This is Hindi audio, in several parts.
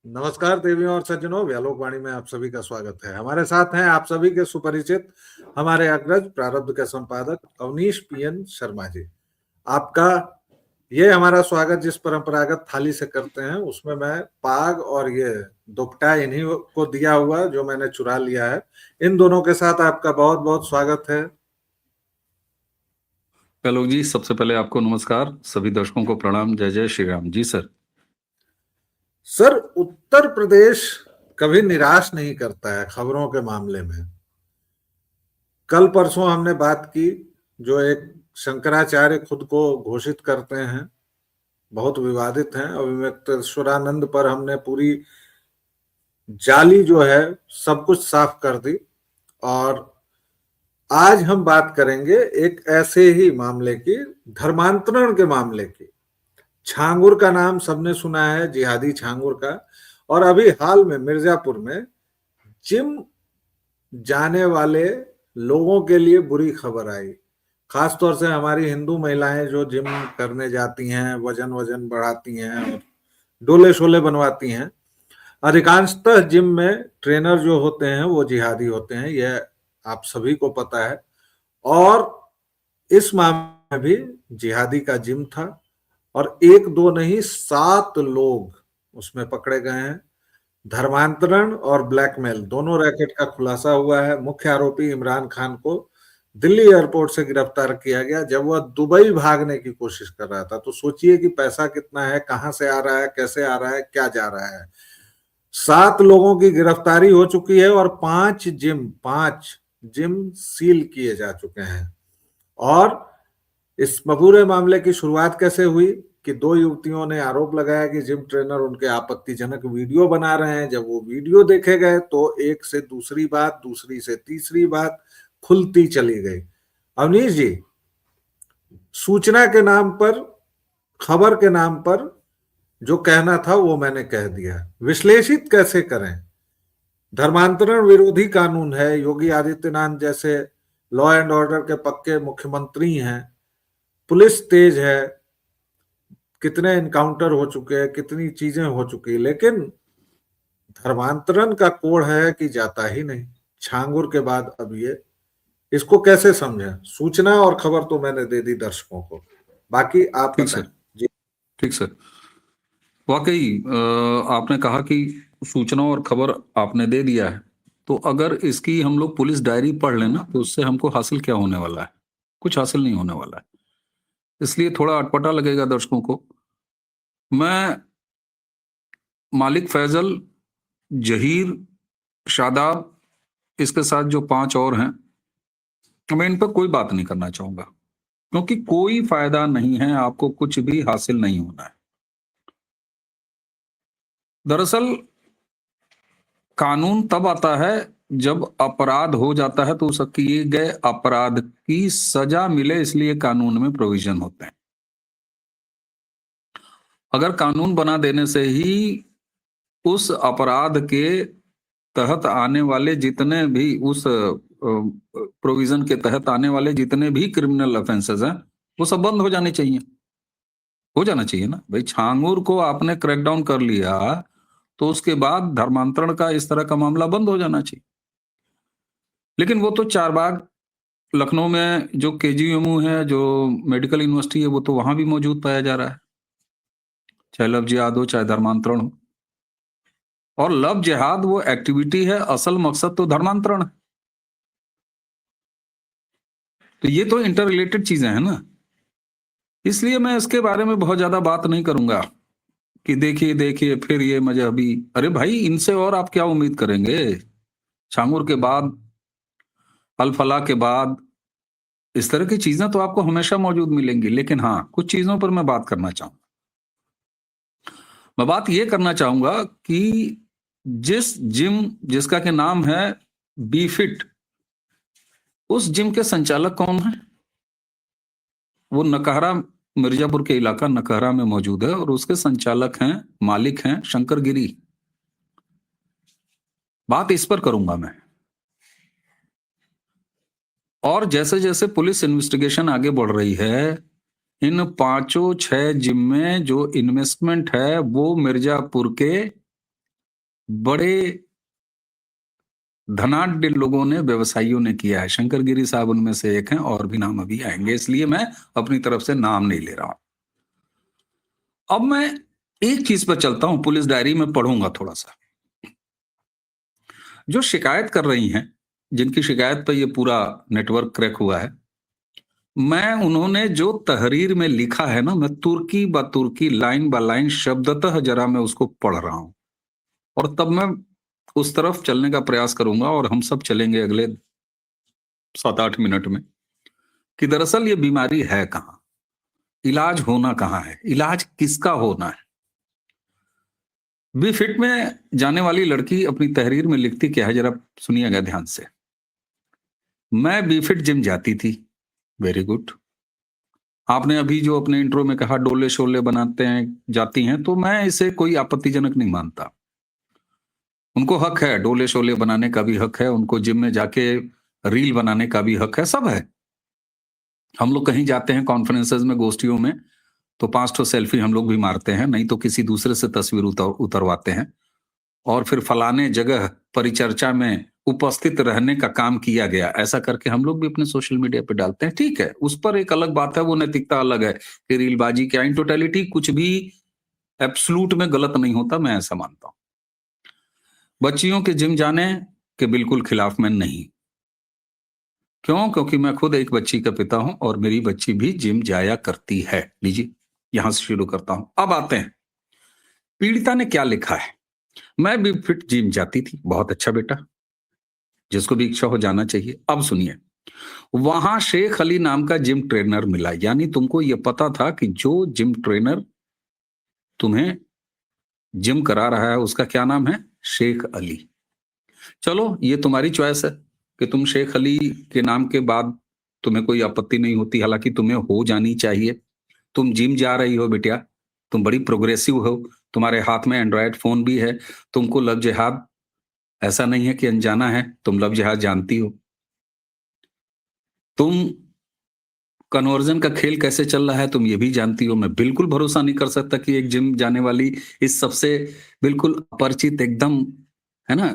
नमस्कार देवियों और सज्जनों, व्यालोक वाणी में आप सभी का स्वागत है। हमारे साथ हैं आप सभी के सुपरिचित हमारे अग्रज प्रारब्ध के संपादक अवनीश पीएन शर्मा जी। आपका ये हमारा स्वागत जिस परंपरागत थाली से करते हैं उसमें मैं पाग और ये दुपट्टा इन्हीं को दिया हुआ जो मैंने चुरा लिया है। इन दोनों के साथ आपका बहुत बहुत स्वागत है। हेलो जी, सबसे पहले आपको नमस्कार, सभी दर्शकों को प्रणाम। जय जय श्री राम जी। सर, उत्तर प्रदेश कभी निराश नहीं करता है खबरों के मामले में। कल परसों हमने बात की, जो एक शंकराचार्य खुद को घोषित करते हैं, बहुत विवादित हैं, अभिव्यक्तेश्वरानंद पर हमने पूरी जाली जो है सब कुछ साफ कर दी। और आज हम बात करेंगे एक ऐसे ही मामले की, धर्मांतरण के मामले की। छांगुर का नाम सबने सुना है, जिहादी छांगुर का। और अभी हाल में मिर्जापुर में जिम जाने वाले लोगों के लिए बुरी खबर आई। खासतौर से हमारी हिंदू महिलाएं जो जिम करने जाती हैं, वजन वजन बढ़ाती हैं और डोले शोले बनवाती हैं। अधिकांशतः जिम में ट्रेनर जो होते हैं वो जिहादी होते हैं, यह आप सभी को पता है। और इस मामले में भी जिहादी का जिम था और एक दो नहीं 7 लोग उसमें पकड़े गए हैं। धर्मांतरण और ब्लैकमेल दोनों रैकेट का खुलासा हुआ है। मुख्य आरोपी इमरान खान को दिल्ली एयरपोर्ट से गिरफ्तार किया गया जब वह दुबई भागने की कोशिश कर रहा था। तो सोचिए कि पैसा कितना है, कहां से आ रहा है, कैसे आ रहा है, क्या जा रहा है। 7 लोगों की गिरफ्तारी हो चुकी है और 5 जिम सील किए जा चुके हैं। और इस पूरे मामले की शुरुआत कैसे हुई कि 2 युवतियों ने आरोप लगाया कि जिम ट्रेनर उनके आपत्तिजनक वीडियो बना रहे हैं। जब वो वीडियो देखे गए तो एक से दूसरी बात, दूसरी से तीसरी बात खुलती चली गई। अवनीश जी, सूचना के नाम पर, खबर के नाम पर जो कहना था वो मैंने कह दिया। विश्लेषित कैसे करें? धर्मांतरण विरोधी कानून है, योगी आदित्यनाथ जैसे लॉ एंड ऑर्डर के पक्के मुख्यमंत्री हैं, पुलिस तेज है, कितने एनकाउंटर हो चुके हैं, कितनी चीजें हो चुकी, लेकिन धर्मांतरण का कोड है कि जाता ही नहीं। छांगुर के बाद अब ये, इसको कैसे समझें? सूचना और खबर तो मैंने दे दी दर्शकों को, बाकी आप ठीक बताएं। सर। जी ठीक सर। वाकई आपने कहा कि सूचना और खबर आपने दे दिया है, तो अगर इसकी हम लोग पुलिस डायरी पढ़ लेना तो उससे हमको हासिल क्या होने वाला है? कुछ हासिल नहीं होने वाला है। इसलिए थोड़ा अटपटा लगेगा दर्शकों को। मैं मालिक फैजल, जहीर, शादाब, इसके साथ जो 5 और हैं, मैं इन पर कोई बात नहीं करना चाहूंगा, क्योंकि कोई फायदा नहीं है, आपको कुछ भी हासिल नहीं होना है। दरअसल कानून तब आता है जब अपराध हो जाता है, तो उस किए गए अपराध की सजा मिले, इसलिए कानून में प्रोविजन होते हैं। अगर कानून बना देने से ही उस अपराध के तहत आने वाले जितने भी, उस प्रोविजन के तहत आने वाले जितने भी क्रिमिनल ऑफेंसेस हैं, वो सब बंद हो जाने चाहिए। हो जाना चाहिए ना भाई। छांगुर को आपने क्रैकडाउन कर लिया तो उसके बाद धर्मांतरण का इस तरह का मामला बंद हो जाना चाहिए। लेकिन वो तो चारबाग, लखनऊ में जो केजीएमयू है, जो मेडिकल यूनिवर्सिटी है, वो तो वहां भी मौजूद पाया जा रहा है, चाहे लव जिहाद हो चाहे धर्मांतरण हो। और लव जिहाद वो एक्टिविटी है, असल मकसद तो धर्मांतरण है। तो ये तो इंटर रिलेटेड चीजें हैं ना। इसलिए मैं इसके बारे में बहुत ज्यादा बात नहीं करूंगा कि देखिए देखिए फिर ये मजहबी। अरे भाई, इनसे और आप क्या उम्मीद करेंगे? छांगुर के बाद, अलफला के बाद, इस तरह की चीजें तो आपको हमेशा मौजूद मिलेंगी। लेकिन हाँ, कुछ चीजों पर मैं बात करना चाहूंगा। मैं बात ये करना चाहूंगा कि जिस जिम जिसका के नाम है बी फिट, उस जिम के संचालक कौन है? वो नकहरा, मिर्जापुर के इलाका नकहरा में मौजूद है, और उसके संचालक हैं, मालिक हैं शंकर गिरी। बात इस पर करूंगा मैं। और जैसे जैसे पुलिस इन्वेस्टिगेशन आगे बढ़ रही है, इन 5-6 जिम में जो इन्वेस्टमेंट है वो मिर्जापुर के बड़े धनाढ्य लोगों ने, व्यवसायियों ने किया है। शंकर गिरी साहब उनमें से एक हैं, और भी नाम अभी आएंगे, इसलिए मैं अपनी तरफ से नाम नहीं ले रहा हूं। अब मैं एक चीज पर चलता हूं, पुलिस डायरी में पढ़ूंगा थोड़ा सा। जो शिकायत कर रही हैं, जिनकी शिकायत पर ये पूरा नेटवर्क क्रैक हुआ है, मैं उन्होंने जो तहरीर में लिखा है ना, मैं तुर्की ब तुर्की, लाइन ब लाइन, शब्दतः जरा मैं उसको पढ़ रहा हूं, और तब मैं उस तरफ चलने का प्रयास करूंगा, और हम सब चलेंगे अगले 7-8 मिनट में, कि दरअसल ये बीमारी है कहां, इलाज होना कहां है, इलाज किसका होना है। बी फिट में जाने वाली लड़की अपनी तहरीर में लिखती क्या है, जरा सुनिएगा ध्यान से। मैं बी फिट जिम जाती थी, वेरी गुड। आपने अभी जो अपने इंट्रो में कहा डोले शोले बनाते हैं, जाती हैं, तो मैं इसे कोई आपत्तिजनक नहीं मानता। उनको हक है, डोले शोले बनाने का भी हक है, उनको जिम में जाके रील बनाने का भी हक है, सब है। हम लोग कहीं जाते हैं कॉन्फ्रेंसेस में, गोष्ठियों में, तो 5 ठो सेल्फी हम लोग भी मारते हैं, नहीं तो किसी दूसरे से तस्वीर उतरवाते हैं, और फिर फलाने जगह परिचर्चा में उपस्थित रहने का काम किया गया, ऐसा करके हम लोग भी अपने सोशल मीडिया पे डालते हैं। ठीक है, उस पर एक अलग बात है, वो नैतिकता अलग है कि रीलबाजी क्या, इन टोटलिटी कुछ भी एब्सोल्यूट में गलत नहीं होता, मैं ऐसा मानता हूं। बच्चियों के जिम जाने के बिल्कुल खिलाफ मैं नहीं। क्यों? क्योंकि मैं खुद एक बच्ची का पिता हूं, और मेरी बच्ची भी जिम जाया करती है। लीजिए, यहां से शुरू करता हूं। अब आते हैं, पीड़िता ने क्या लिखा है। मैं भी फिट जिम जाती थी, बहुत अच्छा बेटा, जिसको भी इच्छा हो जाना चाहिए। अब सुनिए, वहां शेख अली नाम का जिम ट्रेनर मिला, यानी तुमको यह पता था कि जो जिम ट्रेनर तुम्हें जिम करा रहा है उसका क्या नाम है, शेख अली। चलो, ये तुम्हारी चॉइस है कि तुम शेख अली के नाम के बाद तुम्हें कोई आपत्ति नहीं होती, हालांकि तुम्हें हो जानी चाहिए। तुम जिम जा रही हो बिटिया, तुम बड़ी प्रोग्रेसिव हो, तुम्हारे हाथ में एंड्रॉयड फोन भी है, तुमको लव जिहाद ऐसा नहीं है कि अनजाना है, तुम लव जिहाद जानती हो। तुम कन्वर्जन का खेल कैसे चल रहा है तुम ये भी जानती हो। मैं बिल्कुल भरोसा नहीं कर सकता कि एक जिम जाने वाली इस सबसे बिल्कुल अपरिचित, एकदम, है ना,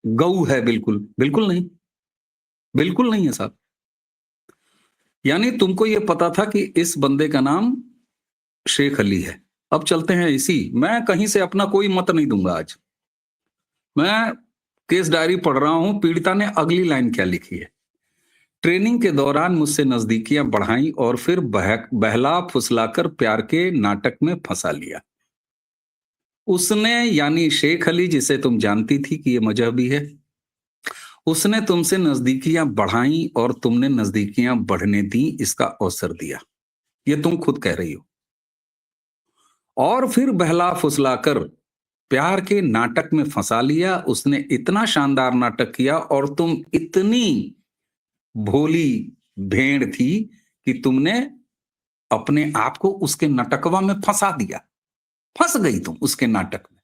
गऊ है, बिल्कुल बिल्कुल नहीं, बिल्कुल नहीं है साहब। यानी तुमको ये पता था कि इस बंदे का नाम शेख अली है। अब चलते हैं इसी, मैं कहीं से अपना कोई मत नहीं दूंगा आज, मैं केस डायरी पढ़ रहा हूं। पीड़िता ने अगली लाइन क्या लिखी है, ट्रेनिंग के दौरान मुझसे नजदीकियां बढ़ाई और फिर बहला फुसलाकर प्यार के नाटक में फंसा लिया। उसने, यानी शेख अली, जिसे तुम जानती थी कि ये मजहबी है, उसने तुमसे नजदीकियां बढ़ाई और तुमने नजदीकियां बढ़ने दी, इसका अवसर दिया, ये तुम खुद कह रही हो। और फिर बहला फुसलाकर प्यार के नाटक में फंसा लिया। उसने इतना शानदार नाटक किया और तुम इतनी भोली भेड़ थी कि तुमने अपने आप को उसके नाटकवा में फंसा दिया, फंस गई तुम उसके नाटक में।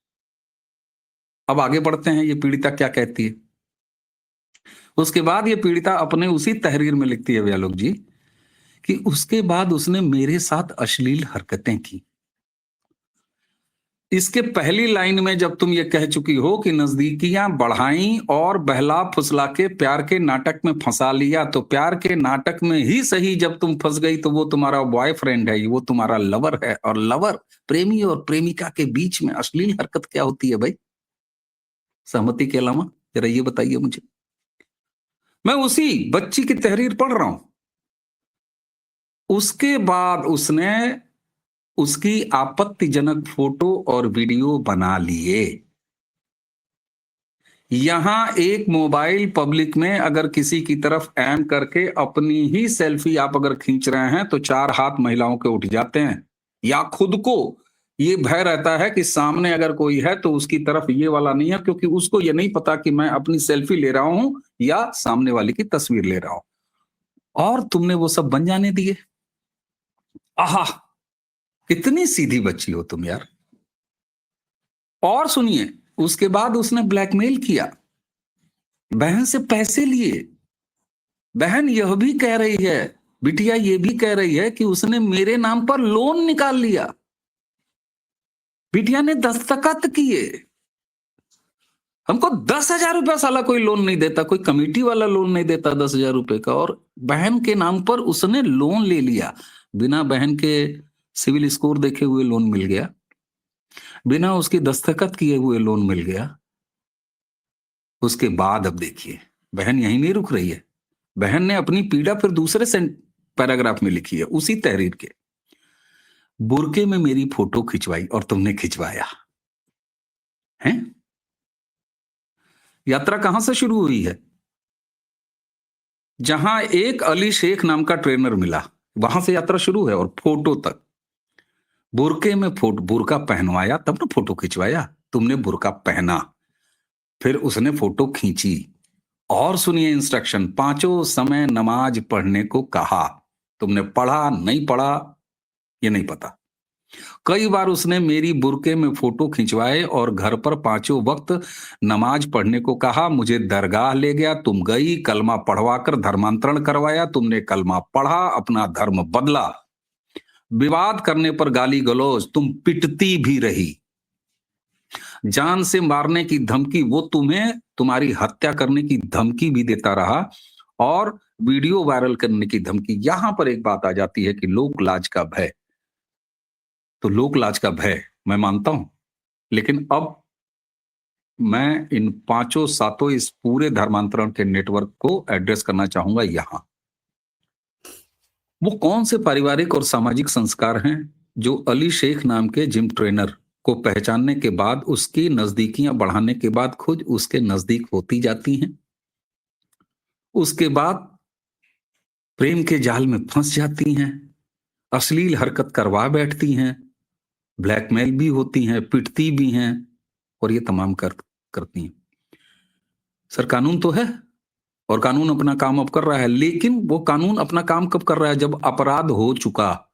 अब आगे बढ़ते हैं, ये पीड़िता क्या कहती है। उसके बाद ये पीड़िता अपने उसी तहरीर में लिखती है व्यालोक जी, कि उसके बाद उसने मेरे साथ अश्लील हरकतें की। इसके पहली लाइन में जब तुम ये कह चुकी हो कि नजदीकियां बढ़ाई और बहला फुसला के प्यार के नाटक में फंसा लिया, तो प्यार के नाटक में ही सही जब तुम फंस गई तो वो तुम्हारा बॉयफ्रेंड है, वो तुम्हारा लवर है, और लवर, प्रेमी और प्रेमिका के बीच में अश्लील हरकत क्या होती है भाई, सहमति के अलावा? जरा ये बताइए मुझे। मैं उसी बच्ची की तहरीर पढ़ रहा हूं। उसके बाद उसने उसकी आपत्तिजनक फोटो और वीडियो बना लिए। यहां एक मोबाइल पब्लिक में अगर किसी की तरफ एम करके अपनी ही सेल्फी आप अगर खींच रहे हैं तो 4 हाथ महिलाओं के उठ जाते हैं, या खुद को ये भय रहता है कि सामने अगर कोई है तो उसकी तरफ ये वाला नहीं है, क्योंकि उसको ये नहीं पता कि मैं अपनी सेल्फी ले रहा हूं या सामने वाले की तस्वीर ले रहा हूं, और तुमने वो सब बन जाने दिए। आहा, कितनी सीधी बच्ची हो तुम यार। और सुनिए, उसके बाद उसने ब्लैकमेल किया, बहन से पैसे लिए। बहन यह भी कह रही है, बिटिया ये भी कह रही है कि उसने मेरे नाम पर लोन निकाल लिया, बिटिया ने दस्तखत किए। हमको 10,000 रुपया साला कोई लोन नहीं देता, कोई कमेटी वाला लोन नहीं देता 10,000 रुपए का, और बहन के नाम पर उसने लोन ले लिया। बिना बहन के सिविल स्कोर देखे हुए लोन मिल गया, बिना उसकी दस्तखत किए हुए लोन मिल गया। उसके बाद अब देखिए, बहन यहीं नहीं रुक रही है, बहन ने अपनी पीड़ा फिर दूसरे पैराग्राफ में लिखी है, उसी तहरीर के। बुरके में मेरी फोटो खिंचवाई और तुमने खिंचवाया है। यात्रा कहां से शुरू हुई है? जहां एक अली शेख नाम का ट्रेनर मिला, वहां से यात्रा शुरू है, और फोटो तक। बुरके में बुरका पहनवाया, तब ना फोटो खिंचवाया। तुमने बुरका पहना, फिर उसने फोटो खींची। और सुनिए इंस्ट्रक्शन, पांचों समय नमाज पढ़ने को कहा। तुमने पढ़ा नहीं पढ़ा ये नहीं पता। कई बार उसने मेरी बुरके में फोटो खिंचवाए और घर पर पांचों वक्त नमाज पढ़ने को कहा। मुझे दरगाह ले गया, तुम गई, कलमा पढ़वाकर धर्मांतरण करवाया। तुमने कलमा पढ़ा, अपना धर्म बदला। विवाद करने पर गाली गलौज, तुम पिटती भी रही। जान से मारने की धमकी, वो तुम्हें तुम्हारी हत्या करने की धमकी भी देता रहा, और वीडियो वायरल करने की धमकी। यहां पर एक बात आ जाती है कि लोक लाज का भय। तो लोक लाज का भय मैं मानता हूं, लेकिन अब मैं इन पांचों सातों इस पूरे धर्मांतरण के नेटवर्क को एड्रेस करना चाहूंगा। यहां वो कौन से पारिवारिक और सामाजिक संस्कार हैं जो अली शेख नाम के जिम ट्रेनर को पहचानने के बाद, उसकी नजदीकियां बढ़ाने के बाद खुद उसके नजदीक होती जाती हैं, उसके बाद प्रेम के जाल में फंस जाती हैं, अश्लील हरकत करवा बैठती हैं, ब्लैकमेल भी होती हैं, पिटती भी हैं, और ये तमाम करती हैं। सर कानून तो है, और कानून अपना काम अब कर रहा है, लेकिन वो कानून अपना काम कब कर रहा है? जब अपराध हो चुका।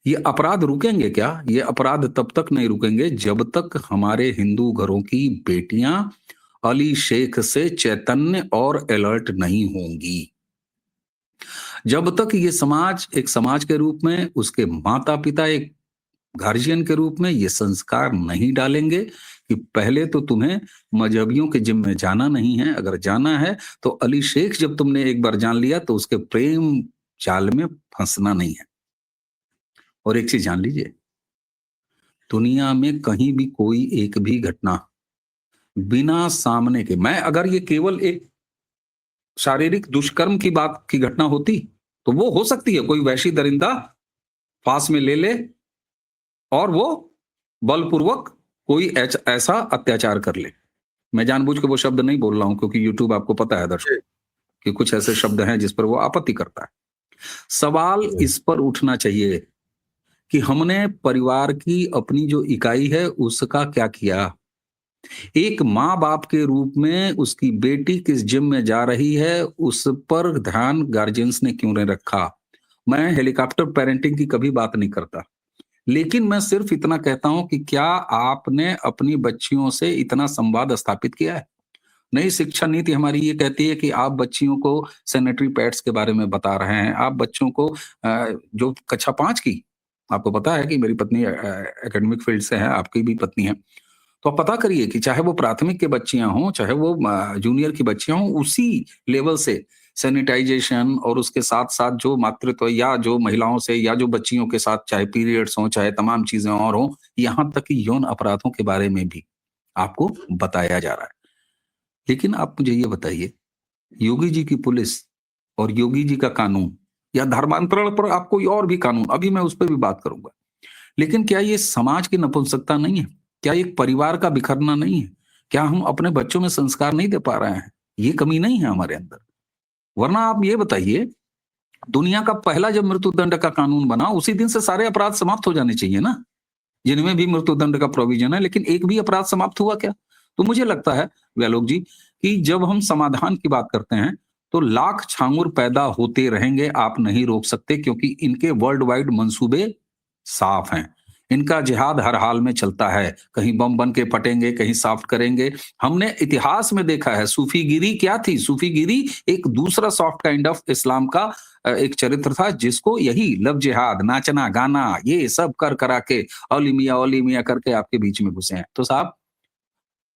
ये अपराध रुकेंगे क्या? ये अपराध तब तक नहीं रुकेंगे जब तक हमारे हिंदू घरों की बेटियां अली शेख से चैतन्य और अलर्ट नहीं होंगी। जब तक ये समाज एक समाज के रूप में, उसके माता पिता एक गार्जियन के रूप में ये संस्कार नहीं डालेंगे कि पहले तो तुम्हें मजहबियों के जिम में जाना नहीं है, अगर जाना है तो अली शेख जब तुमने एक बार जान लिया तो उसके प्रेम जाल में फंसना नहीं है। और एक चीज जान लीजिए, दुनिया में कहीं भी कोई एक भी घटना बिना सामने के, मैं अगर ये केवल एक शारीरिक दुष्कर्म की बात की घटना होती तो वो हो सकती है, कोई वैशी दरिंदा फांस में ले ले और वो बलपूर्वक कोई ऐसा अत्याचार कर ले। मैं जानबूझ के वो शब्द नहीं बोल रहा हूं, क्योंकि यूट्यूब आपको पता है दर्शक कि कुछ ऐसे शब्द हैं जिस पर वो आपत्ति करता है। सवाल इस पर उठना चाहिए कि हमने परिवार की अपनी जो इकाई है उसका क्या किया। एक माँ बाप के रूप में उसकी बेटी किस जिम में जा रही है उस पर ध्यान गार्जियंस ने क्यों नहीं रखा। मैं हेलीकॉप्टर पेरेंटिंग की कभी बात नहीं करता, लेकिन मैं सिर्फ इतना कहता हूं कि क्या आपने अपनी बच्चियों से इतना संवाद स्थापित किया है? नई शिक्षा नीति हमारी ये कहती है कि आप बच्चियों को सैनिटरी पैड्स के बारे में बता रहे हैं, आप बच्चों को जो कक्षा 5 की, आपको पता है कि मेरी पत्नी एकेडमिक फील्ड से है, आपकी भी पत्नी है, तो आप पता करिए कि चाहे वो प्राथमिक के बच्चियां हों, चाहे वो जूनियर की बच्चियां हों, उसी लेवल से सैनिटाइजेशन और उसके साथ साथ जो मातृत्व या जो महिलाओं से या जो बच्चियों के साथ चाहे पीरियड्स हों, चाहे तमाम चीजें और हों, यहां तक कि यौन अपराधों के बारे में भी आपको बताया जा रहा है। लेकिन आप मुझे ये बताइए, योगी जी की पुलिस और योगी जी का कानून, या धर्मांतरण पर आप कोई और भी कानून, अभी मैं उस पर भी बात करूंगा, लेकिन क्या ये समाज की नपुंसकता नहीं है? क्या एक परिवार का बिखरना नहीं है? क्या हम अपने बच्चों में संस्कार नहीं दे पा रहे हैं? ये कमी नहीं है हमारे अंदर? वरना आप ये बताइए, दुनिया का पहला जब मृत्युदंड का कानून बना उसी दिन से सारे अपराध समाप्त हो जाने चाहिए ना, जिनमें भी मृत्युदंड का प्रोविजन है, लेकिन एक भी अपराध समाप्त हुआ क्या? तो मुझे लगता है व्यालोक जी कि जब हम समाधान की बात करते हैं तो लाख छांगुर पैदा होते रहेंगे, आप नहीं रोक सकते, क्योंकि इनके वर्ल्ड वाइड मंसूबे साफ हैं। इनका जिहाद हर हाल में चलता है, कहीं बम बन के फटेंगे, कहीं सॉफ्ट करेंगे। हमने इतिहास में देखा है सूफीगिरी क्या थी। सूफीगिरी एक दूसरा सॉफ्ट काइंड ऑफ इस्लाम का एक चरित्र था, जिसको यही लव जिहाद, नाचना गाना, ये सब कर करा के औली मियां करके आपके बीच में घुसे हैं। तो साहब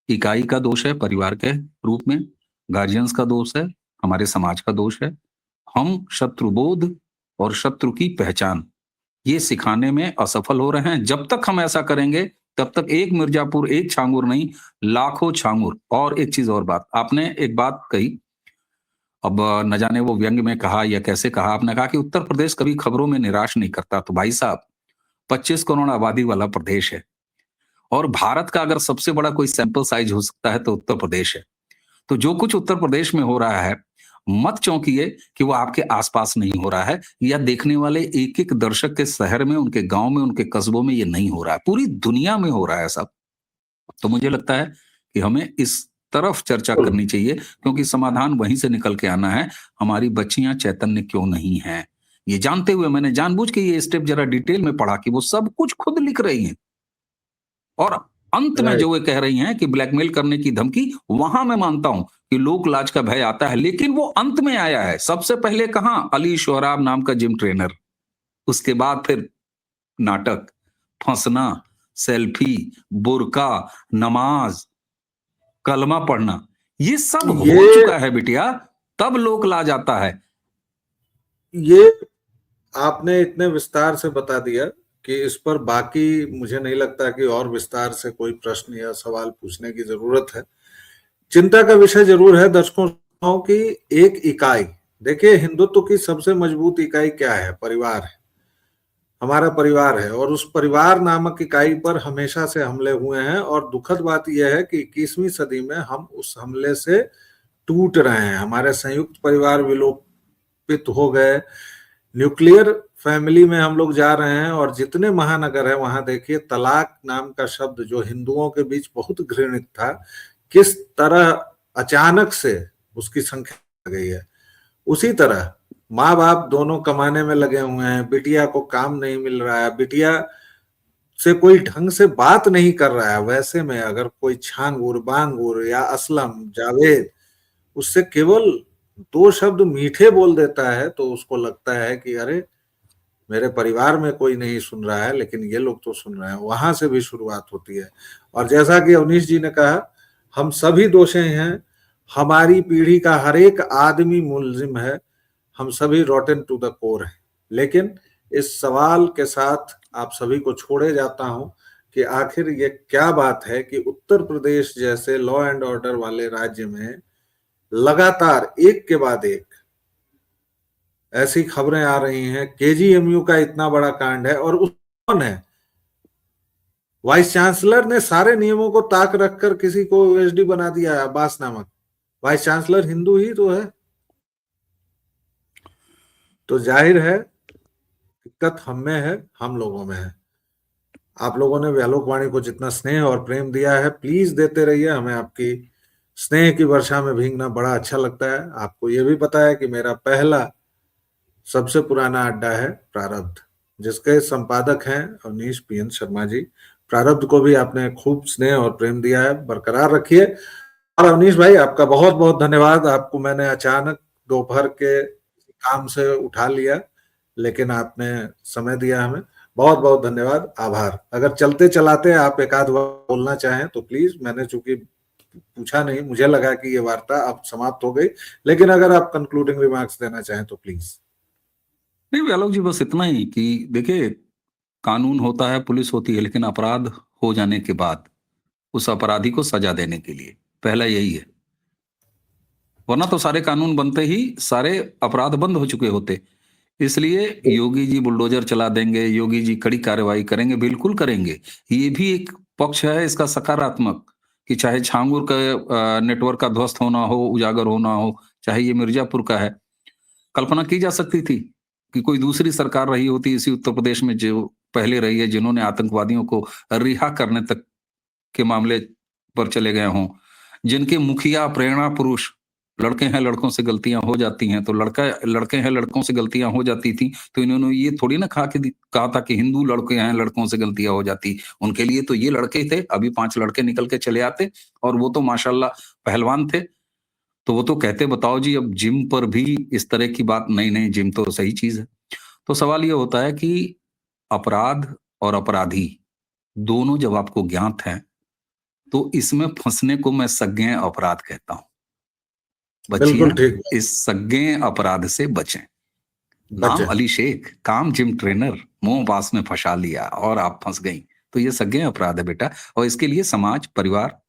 इकाई का दोष है, परिवार के रूप में गार्जियंस का दोष है, हमारे समाज का दोष है। हम शत्रुबोध और शत्रु की पहचान ये सिखाने में असफल हो रहे हैं। जब तक हम ऐसा करेंगे तब तक एक मिर्जापुर, एक छांगुर नहीं, लाखों छांगुर। और एक चीज और बात, आपने एक बात कही, अब न जाने वो व्यंग में कहा या कैसे कहा, आपने कहा कि उत्तर प्रदेश कभी खबरों में निराश नहीं करता। तो भाई साहब, 25 करोड़ आबादी वाला प्रदेश है और भारत का अगर सबसे बड़ा कोई सैंपल साइज हो सकता है तो उत्तर प्रदेश है। तो जो कुछ उत्तर प्रदेश में हो रहा है, मत चौंकिए कि वो आपके आसपास नहीं हो रहा है, या देखने वाले एक एक दर्शक के शहर में, उनके गांव में, उनके कस्बों में ये नहीं हो रहा है, पूरी दुनिया में हो रहा है सब। तो मुझे लगता है कि हमें इस तरफ चर्चा करनी चाहिए, क्योंकि समाधान वहीं से निकल के आना है। हमारी बच्चियां चैतन्य क्यों नहीं हैं, ये जानते हुए मैंने जानबूझ के ये स्टेप जरा डिटेल में पढ़ा कि वो सब कुछ खुद लिख रही हैं। और अंत में जो राइट। वे कह रही हैं कि ब्लैकमेल करने की धमकी, वहां मैं मानता हूं कि लोक लाज का भय आता है, लेकिन वो अंत में आया है। सबसे पहले कहां, अली शोहराब नाम का जिम ट्रेनर, उसके बाद फिर नाटक, फंसना, सेल्फी, बुर्का, नमाज, कलमा पढ़ना, ये सब हो ये चुका है बिटिया, तब लोक लाज आता है। ये आपने इतने विस्तार से बता दिया कि इस पर बाकी मुझे नहीं लगता कि और विस्तार से कोई प्रश्न या सवाल पूछने की जरूरत है। चिंता का विषय जरूर है दर्शकों की एक इकाई। देखिए, हिंदुत्व की सबसे मजबूत इकाई क्या है? परिवार है, हमारा परिवार है। और उस परिवार नामक इकाई पर हमेशा से हमले हुए हैं, और दुखद बात यह है कि 21वीं सदी में हम उस हमले से टूट रहे हैं। हमारे संयुक्त परिवार विलोपित हो गए, न्यूक्लियर फैमिली में हम लोग जा रहे हैं। और जितने महानगर है वहां देखिए, तलाक नाम का शब्द जो हिंदुओं के बीच बहुत घृणित था, किस तरह अचानक से उसकी संख्या बढ़ गई है। उसी तरह माँ बाप दोनों कमाने में लगे हुए हैं, बिटिया को काम नहीं मिल रहा है, बिटिया से कोई ढंग से बात नहीं कर रहा है। वैसे में अगर कोई छांगुर, बांगुर या असलम, जावेद उससे केवल दो शब्द मीठे बोल देता है तो उसको लगता है कि अरे, मेरे परिवार में कोई नहीं सुन रहा है लेकिन ये लोग तो सुन रहे हैं। वहां से भी शुरुआत होती है। और जैसा कि अवनीश जी ने कहा, हम सभी दोषी हैं, हमारी पीढ़ी का हर एक आदमी मुलजिम है, हम सभी रॉटन टू द कोर हैं। लेकिन इस सवाल के साथ आप सभी को छोड़े जाता हूं कि आखिर ये क्या बात है कि उत्तर प्रदेश जैसे लॉ एंड ऑर्डर वाले राज्य में लगातार एक के बाद एक ऐसी खबरें आ रही हैं। केजीएमयू का इतना बड़ा कांड है और उस कौन है? वाइस चांसलर ने सारे नियमों को ताक रखकर किसी को ओएसडी बना दिया है, अब्बास नामक। वाइस चांसलर हिंदू ही तो है। तो जाहिर है दिक्कत हम में है, हम लोगों में है। आप लोगों ने व्यालोकवाणी को जितना स्नेह और प्रेम दिया है, प्लीज देते रहिए। हमें आपकी स्नेह की वर्षा में भीगना बड़ा अच्छा लगता है। आपको ये भी पता है कि मेरा पहला सबसे पुराना अड्डा है प्रारब्ध, जिसके संपादक हैं अवनीश पीएन शर्मा जी। प्रारब्ध को भी आपने खूब स्नेह और प्रेम दिया है, बरकरार रखिए। और अवनीश भाई, आपका बहुत बहुत धन्यवाद। आपको मैंने अचानक दोपहर के काम से उठा लिया, लेकिन आपने समय दिया हमें। बहुत बहुत धन्यवाद, आभार। अगर चलते चलाते आप एक आध बार बोलना चाहें तो प्लीज। मैंने चूंकि पूछा नहीं, मुझे लगा कि ये वार्ता अब समाप्त हो गई, लेकिन अगर आप कंक्लूडिंग रिमार्क्स देना चाहें तो प्लीज। नहीं व्यालोक जी, बस इतना ही कि देखिए, कानून होता है, पुलिस होती है, लेकिन अपराध हो जाने के बाद उस अपराधी को सजा देने के लिए पहला यही है। वरना तो सारे कानून बनते ही सारे अपराध बंद हो चुके होते। इसलिए योगी जी बुलडोजर चला देंगे, योगी जी कड़ी कार्रवाई करेंगे, बिल्कुल करेंगे। ये भी एक पक्ष है इसका सकारात्मक, कि चाहे छांगुर का नेटवर्क का ध्वस्त होना हो, उजागर होना हो, चाहे ये मिर्जापुर का है। कल्पना की जा सकती थी कि कोई दूसरी सरकार रही होती इसी उत्तर प्रदेश में जो पहले रही है, जिन्होंने आतंकवादियों को रिहा करने तक के मामले पर चले गए हों, जिनके मुखिया प्रेरणा पुरुष लड़के हैं, लड़कों से गलतियां हो जाती हैं, तो लड़के हैं, लड़कों से गलतियां हो जाती थी, तो इन्होंने ये थोड़ी ना कहा था कि हिंदू लड़के हैं, लड़कों से गलतियां हो जाती। उनके लिए तो ये लड़के थे, अभी 5 लड़के निकल के चले आते, और वो तो माशाल्लाह पहलवान थे। तो वो तो कहते, बताओ जी, अब जिम पर भी इस तरह की बात नहीं, नहीं जिम तो सही चीज है। तो सवाल ये होता है कि अपराध और अपराधी दोनों जब आपको ज्ञात हैं तो इसमें फंसने को मैं संज्ञेय अपराध कहता हूं। बिल्कुल बच्चियां ठीक इस संज्ञेय अपराध से बचें। नाम बचे। अली शेख, काम जिम ट्रेनर, मोह पास में फंसा लिया और आप फंस गई, तो ये संज्ञेय अपराध है बेटा। और इसके लिए समाज, परिवार,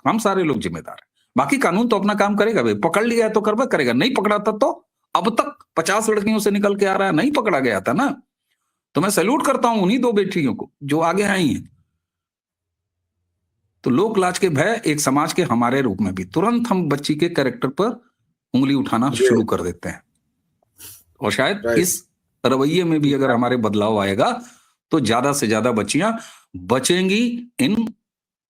हम सारे लोग जिम्मेदार हैं। बाकी कानून तो अपना काम करेगा भाई, पकड़ लिया है तो करवा करेगा, नहीं पकड़ा था तो अब तक 50 लड़कियों से निकल के आ रहा है, नहीं पकड़ा गया था ना। तो मैं सैल्यूट करता हूं उन्हीं 2 बेटियों को जो आगे आई हैं। तो लोक लाज के भय एक समाज के हमारे रूप में भी तुरंत हम बच्ची के कैरेक्टर पर उंगली उठाना जी, शुरू कर देते हैं। और शायद राइट। इस रवैये में भी अगर हमारे बदलाव आएगा तो ज्यादा से ज्यादा बच्चियां बचेंगी इन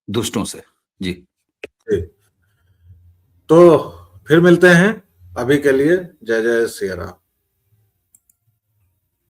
दुष्टों से। जी। जी। तो फिर मिलते हैं, अभी के लिए जय जय सिया राम।